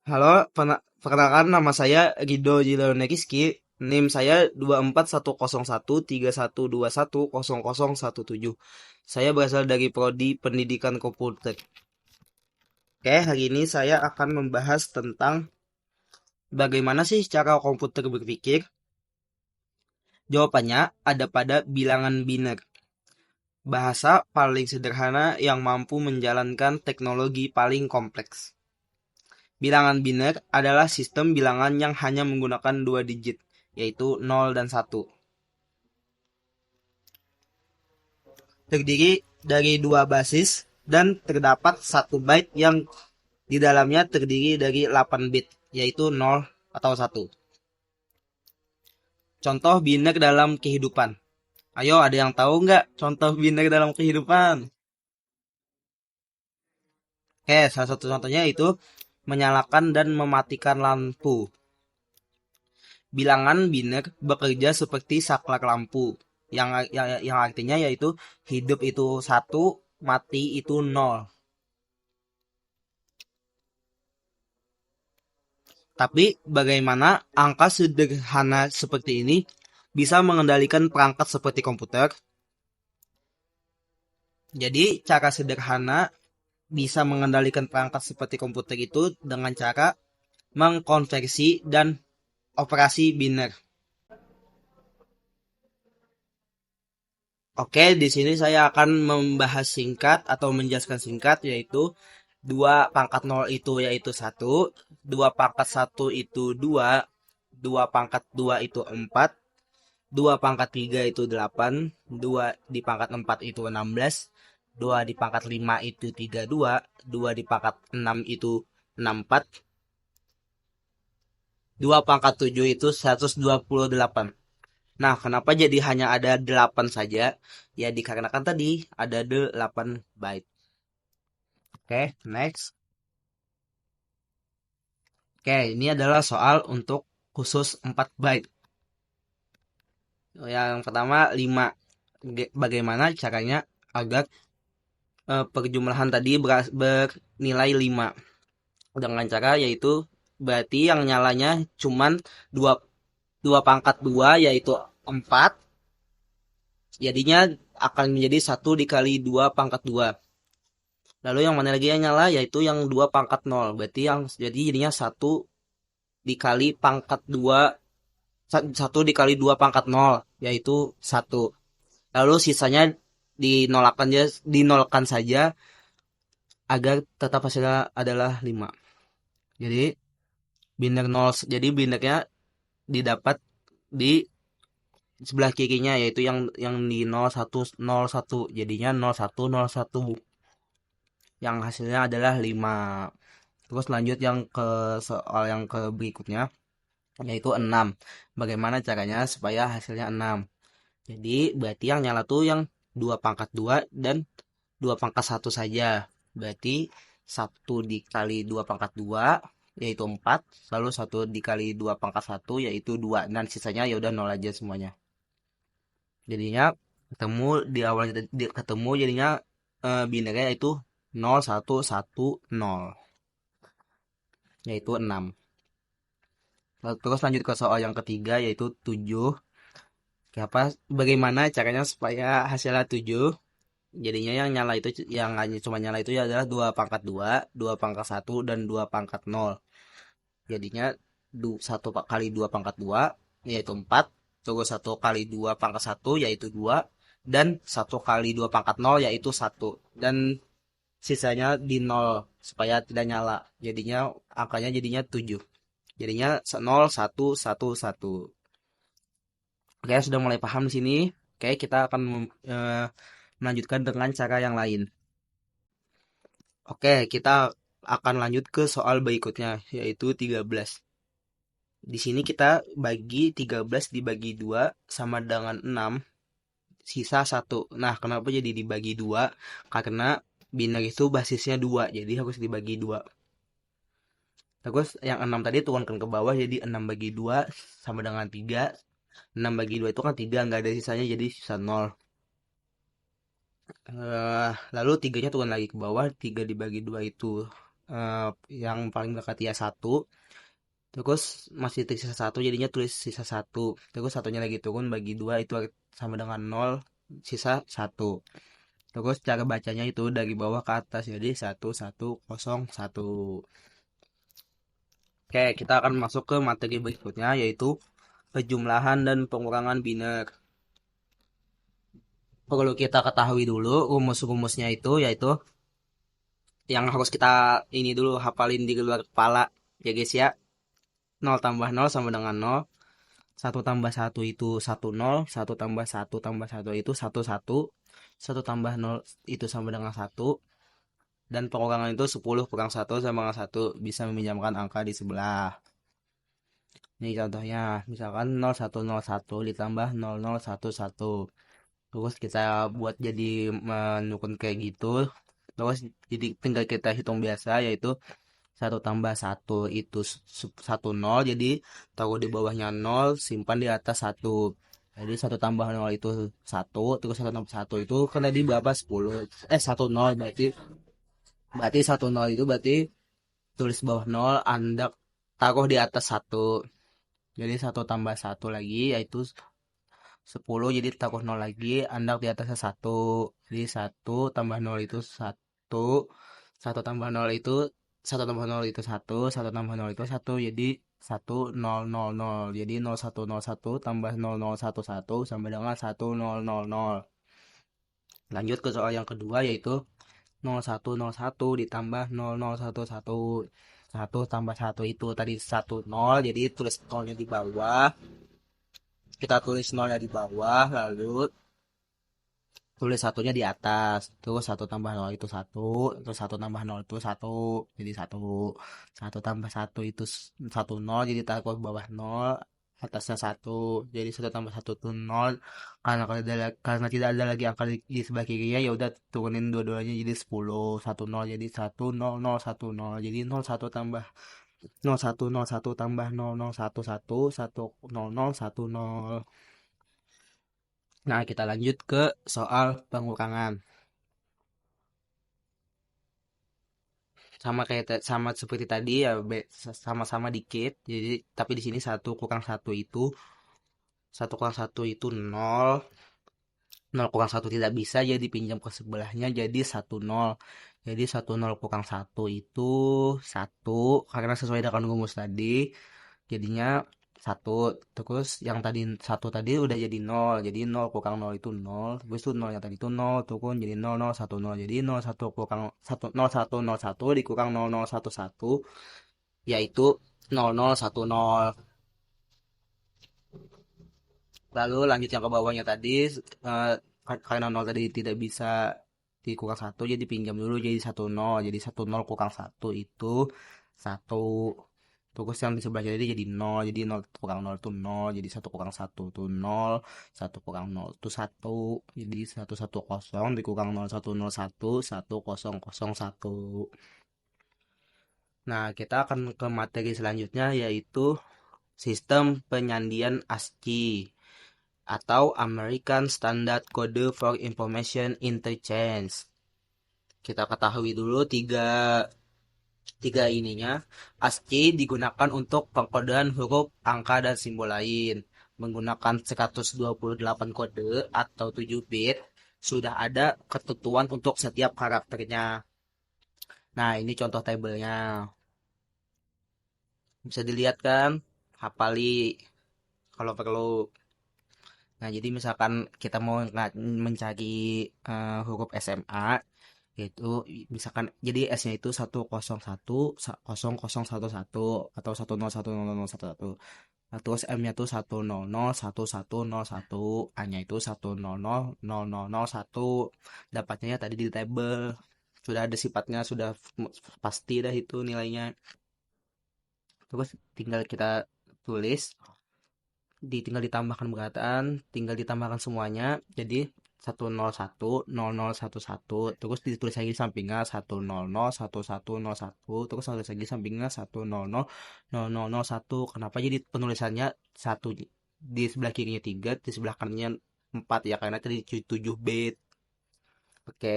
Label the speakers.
Speaker 1: Halo, perkenalkan nama saya Rido Jilanekiski. NIM saya 2410131312100017. Saya berasal dari Prodi Pendidikan Komputer. Oke, hari ini saya akan membahas tentang bagaimana sih cara komputer berpikir. Jawabannya ada pada bilangan biner. Bahasa paling sederhana yang mampu menjalankan teknologi paling kompleks. Bilangan biner adalah sistem bilangan yang hanya menggunakan dua digit, yaitu 0 dan 1. Terdiri dari dua basis dan terdapat satu byte yang di dalamnya terdiri dari 8 bit, yaitu 0 atau 1. Contoh biner dalam kehidupan. Ayo, ada yang tahu nggak contoh biner dalam kehidupan? Oke, salah satu contohnya itu menyalakan dan mematikan lampu. Bilangan biner bekerja seperti saklar lampu, yang artinya yaitu hidup itu satu, mati itu nol. Tapi bagaimana angka sederhana seperti ini bisa mengendalikan perangkat seperti komputer? Jadi cara sederhana bisa mengendalikan perangkat seperti komputer itu dengan cara mengkonversi dan operasi biner. Oke, di sini saya akan membahas singkat atau menjelaskan singkat, yaitu 2 pangkat 0 itu yaitu 1, 2 pangkat 1 itu 2, 2 pangkat 2 itu 4, 2 pangkat 3 itu 8, 2 di pangkat 4 itu 16, 2 di pangkat 5 itu 32, 2 di pangkat 6 itu 64, 2 pangkat 7 itu 128. Nah, kenapa jadi hanya ada 8 saja? Ya dikarenakan tadi ada 8 byte. Oke, next. Oke, ini adalah soal untuk khusus 4 byte. Yang pertama 5. Bagaimana caranya agar perjumlahan tadi bernilai 5? Dengan cara yaitu berarti yang nyalanya cuman 2 2 pangkat 2 yaitu 4. Jadinya akan menjadi 1 dikali 2 pangkat 2. Lalu yang mana lagi yang nyala yaitu yang 2 pangkat 0. Berarti yang jadi jadinya 1 dikali pangkat 2, 1 dikali 2 pangkat 0 yaitu 1. Lalu sisanya dinolkan saja agar tetap hasilnya adalah 5. Jadi binder 0, jadi bindernya didapat di sebelah kirinya yaitu yang di 0101, jadinya 0101 yang hasilnya adalah 5. Terus lanjut yang ke soal yang ke berikutnya yaitu 6. Bagaimana caranya supaya hasilnya 6? Jadi berarti yang nyala tuh yang 2 pangkat 2 dan 2 pangkat 1 saja. Berarti 1 dikali 2 pangkat 2 yaitu 4, lalu 1 dikali 2 pangkat 1 yaitu 2, dan sisanya ya udah 0 aja semuanya. Jadinya ketemu di awalnya ketemu jadinya binernya yaitu 0110 yaitu 6. Lalu terus lanjut ke soal yang ketiga yaitu 7. Bagaimana caranya supaya hasilnya 7? Jadinya yang nyala itu yang hanya cuma nyala itu ya adalah 2 pangkat 2, 2 pangkat 1 dan 2 pangkat 0. Jadinya 1 kali 2 pangkat 2 yaitu 4, terus 1 kali 2 pangkat 1 yaitu 2, dan 1 kali 2 pangkat 0 yaitu 1, dan sisanya di 0 supaya tidak nyala. Jadinya angkanya jadinya 7. Jadinya 0 1 1 1. Oke, sudah mulai paham di sini. Oke, kita akan melanjutkan dengan cara yang lain. Oke, kita akan lanjut ke soal berikutnya yaitu 13. Di sini kita bagi 13 dibagi 2 sama dengan 6, sisa 1. Nah, kenapa jadi dibagi 2? Karena biner itu basisnya 2, jadi harus dibagi 2. Terus yang 6 tadi turunkan ke bawah, jadi 6 bagi 2 sama dengan 3. 6 bagi 2 itu kan 3, nggak ada sisanya, jadi sisa 0. Lalu 3-nya turun lagi ke bawah, 3 dibagi 2 itu eh, yang paling dekat ya satu, terus masih tersisa satu, jadinya tulis sisa satu, terus satunya lagi turun bagi dua itu sama dengan nol, sisa satu. Terus cara bacanya itu dari bawah ke atas, jadi satu satu kosong satu. Oke, kita akan masuk ke materi berikutnya, yaitu penjumlahan dan pengurangan biner. Perlu kita ketahui dulu rumus-rumusnya itu, yaitu yang harus kita ini dulu hafalin di luar kepala ya guys ya. Nol tambah nol sama dengan nol. Satu tambah satu itu satu nol. Satu tambah satu itu satu satu. Satu tambah nol itu sama dengan satu. Dan pengurangan itu 10 kurang satu sama dengan satu. Bisa meminjamkan angka di sebelah. Ini contohnya, misalkan 0101 ditambah 0011. Terus kita buat jadi menukun kayak gitu. Terus jadi tinggal kita hitung biasa, yaitu satu tambah satu itu satu nol, jadi taruh di bawahnya nol, simpan di atas satu. Jadi satu tambah nol itu satu, terus satu tambah satu itu kan tadi berapa, 10, satu nol, berarti berarti satu nol itu berarti tulis bawah nol, anda taruh di atas satu. Jadi satu tambah satu lagi yaitu 10, jadi taruh nol lagi, anda di atasnya satu. Jadi satu tambah nol itu satu, satu tambah nol itu satu tambah nol itu satu, satu tambah nol itu satu, jadi satu nol nol nol. Jadi 0101 tambah 0011 sama dengan 1000. Lanjut ke soal yang kedua, yaitu 0101 ditambah 0011. Satu tambah satu itu tadi satu nol, jadi tulis nolnya di bawah. Kita tulis nolnya di bawah, lalu tulis satunya di atas. Terus satu tambah nol itu satu, terus satu tambah nol itu satu, jadi satu. Satu tambah satu itu satu nol, jadi taruh bawah nol, atasnya satu, jadi satu tambah satu itu nol. Karena tidak ada lagi angka di sebelah kirinya, ya udah turunin dua-duanya jadi 10. Satu nol jadi satu nol nol satu nol, jadi nol satu tambah nol satu tambah nol nol satu satu, satu nol nol satu nol. Nah, kita lanjut ke soal pengurangan. Sama kayak sama seperti tadi ya, sama-sama dikit. Jadi tapi di sini satu kurang satu itu nol. Nol kurang satu tidak bisa, jadi pinjam ke sebelahnya, jadi satu nol. Jadi satu nol kurang satu itu satu, karena sesuai dengan rumus tadi. Jadinya satu. Terus yang tadi satu tadi udah jadi nol, jadi nol kurang nol itu nol. Terus itu nol yang tadi itu nol turun jadi nol nol satu nol, jadi nol satu kurang satu nol satu nol satu dikurang nol nol satu satu, yaitu nol nol satu nol. Lalu lanjut yang ke bawahnya tadi, eh, karena nol tadi tidak bisa dikurang satu, jadi pinjam dulu, jadi satu nol, jadi satu nol kurang satu itu satu. Terus yang di sebelahnya jadi nol, jadi nol kurang nol itu nol, jadi satu kurang satu itu nol, satu kurang nol itu satu, jadi satu satu kosong dikurang nol satu nol satu, satu kosong kosong satu. Nah, kita akan ke materi selanjutnya, yaitu sistem penyandian ASCII atau American Standard Code for Information Interchange. Kita ketahui dulu tiga tiga ininya. ASCII digunakan untuk pengkodean huruf, angka, dan simbol lain. Menggunakan 128 kode atau 7 bit, sudah ada ketentuan untuk setiap karakternya. Nah, ini contoh tabelnya. Bisa dilihat kan? Hafali kalau perlu. Nah, jadi misalkan kita mau mencari huruf SMA, yaitu misalkan jadi S-nya itu 101 atau 1010011. Nah, terus M-nya tuh 1001111, A-nya itu 1000001. Dapatnya ya tadi di tabel. Sudah ada sifatnya, sudah pasti dah itu nilainya. Terus tinggal kita tulis, tinggal ditambahkan berataan, tinggal ditambahkan semuanya, jadi 1010011, terus ditulis lagi sampingnya 1001101, terus tulis lagi sampingnya 1000001. Kenapa jadi penulisannya satu di sebelah kirinya 3, di sebelah kanannya 4 ya, karena tadi 7 bit. Oke.